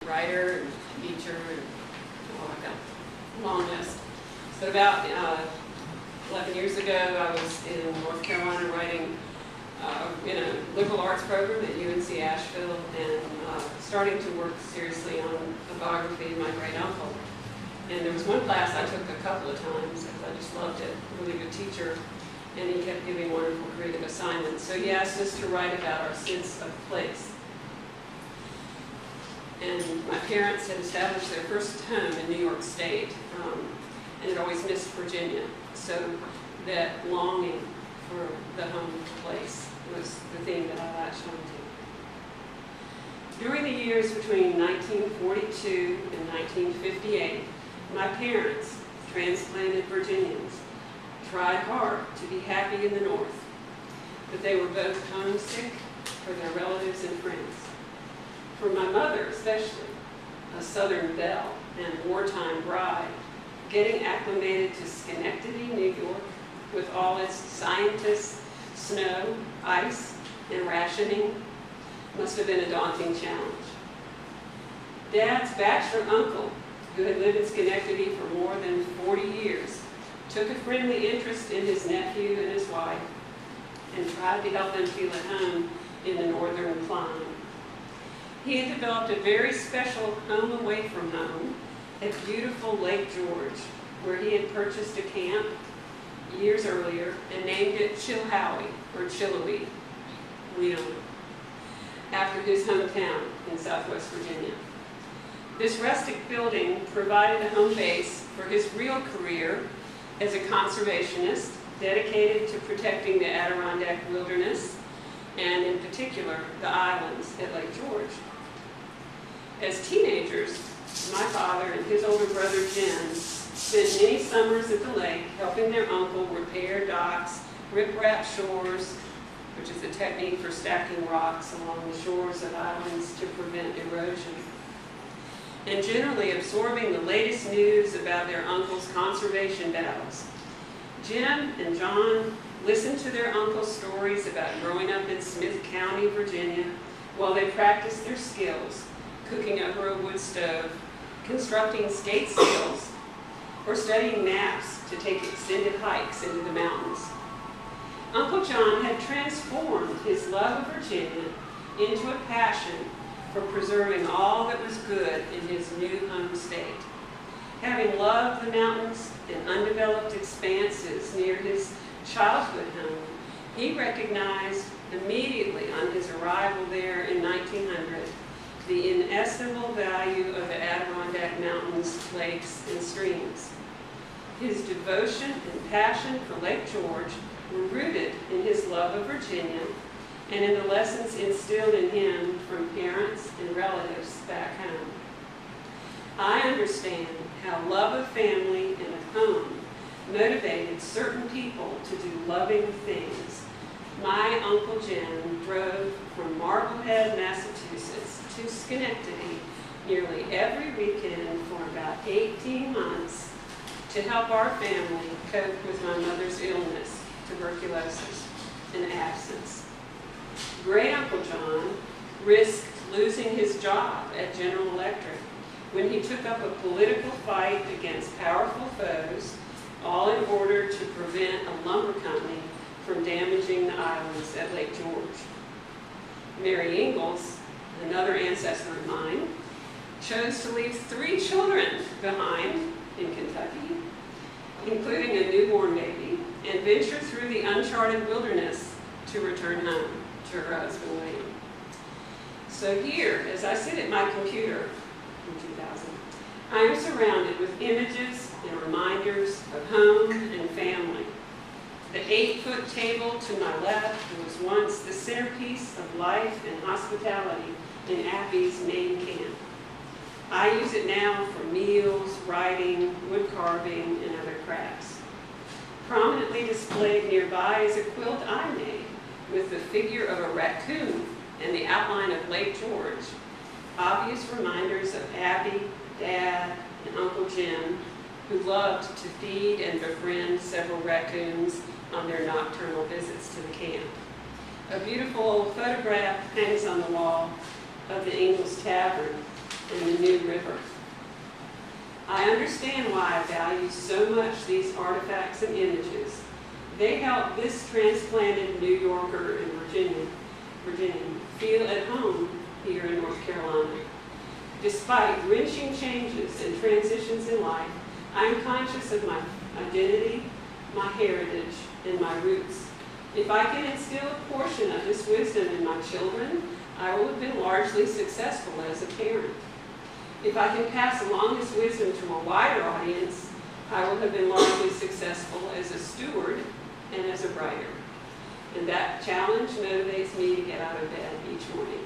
writer and teacher, and I've got a long list. But about 11 years ago, I was in North Carolina writing in a liberal arts program at UNC Asheville, and starting to work seriously on a biography of my great uncle. And there was one class I took a couple of times because I just loved it. Really good teacher, and he kept giving wonderful creative assignments. So he asked us to write about our sense of place. And my parents had established their first home in New York State, and had always missed Virginia. So that longing for the home place was the thing that I latched onto. During the years between 1942 and 1958, my parents, transplanted Virginians, tried hard to be happy in the North, but they were both homesick for their relatives and friends. For my mother especially, a Southern belle and wartime bride, getting acclimated to Schenectady, New York, with all its scientists, snow, ice, and rationing, must have been a daunting challenge. Dad's bachelor uncle, who had lived in Schenectady for more than 40 years, took a friendly interest in his nephew and his wife, and tried to help them feel at home in the northern climate. He had developed a very special home away from home at beautiful Lake George, where he had purchased a camp years earlier and named it Chilhowie, or Chillowee, after his hometown in Southwest Virginia. This rustic building provided a home base for his real career as a conservationist dedicated to protecting the Adirondack wilderness, and in particular, the islands at Lake George. As teenagers, my father and his older brother Jim spent many summers at the lake helping their uncle repair docks, rip-rap shores, which is a technique for stacking rocks along the shores of islands to prevent erosion, and generally absorbing the latest news about their uncle's conservation battles. Jim and John listened to their uncle's stories about growing up in Smith County, Virginia, while they practiced their skills, cooking over a wood stove, constructing skate skills, or studying maps to take extended hikes into the mountains. Uncle John had transformed his love of Virginia into a passion for preserving all that was good in his new home state. Having loved the mountains and undeveloped expanses near his childhood home, he recognized immediately on his arrival there in 1900 the inestimable value of the Adirondack Mountains, lakes, and streams. His devotion and passion for Lake George were rooted in his love of Virginia and in the lessons instilled in him from parents and relatives back home. I understand how love of family and of home motivated certain people to do loving things. My Uncle Jim drove from Marblehead, Massachusetts to Schenectady nearly every weekend for about 18 months to help our family cope with my mother's illness, tuberculosis, and absence. Great Uncle John risked losing his job at General Electric when he took up a political fight against powerful foes, all in order to prevent a lumber company from damaging the islands at Lake George. Mary Ingalls, another ancestor of mine, chose to leave 3 children behind in Kentucky, including a newborn baby, and venture through the uncharted wilderness to return home to her husband William. So here, as I sit at my computer in 2000, I am surrounded with images and reminders of home and family. The 8-foot table to my left was once the centerpiece of life and hospitality in Appy's main camp. I use it now for meals, writing, wood carving, and other crafts. Prominently displayed nearby is a quilt I made with the figure of a raccoon and the outline of Lake George, obvious reminders of Abby, Dad, and Uncle Jim, who loved to feed and befriend several raccoons on their nocturnal visits to the camp. A beautiful old photograph hangs on the wall of the Ingalls Tavern, and the New River. I understand why I value so much these artifacts and images. They help this transplanted New Yorker and Virginian feel at home here in North Carolina. Despite wrenching changes and transitions in life, I am conscious of my identity, my heritage, and my roots. If I can instill a portion of this wisdom in my children, I will have been largely successful as a parent. If I can pass along this wisdom to a wider audience, I will have been largely successful as a steward and as a writer. And that challenge motivates me to get out of bed each morning.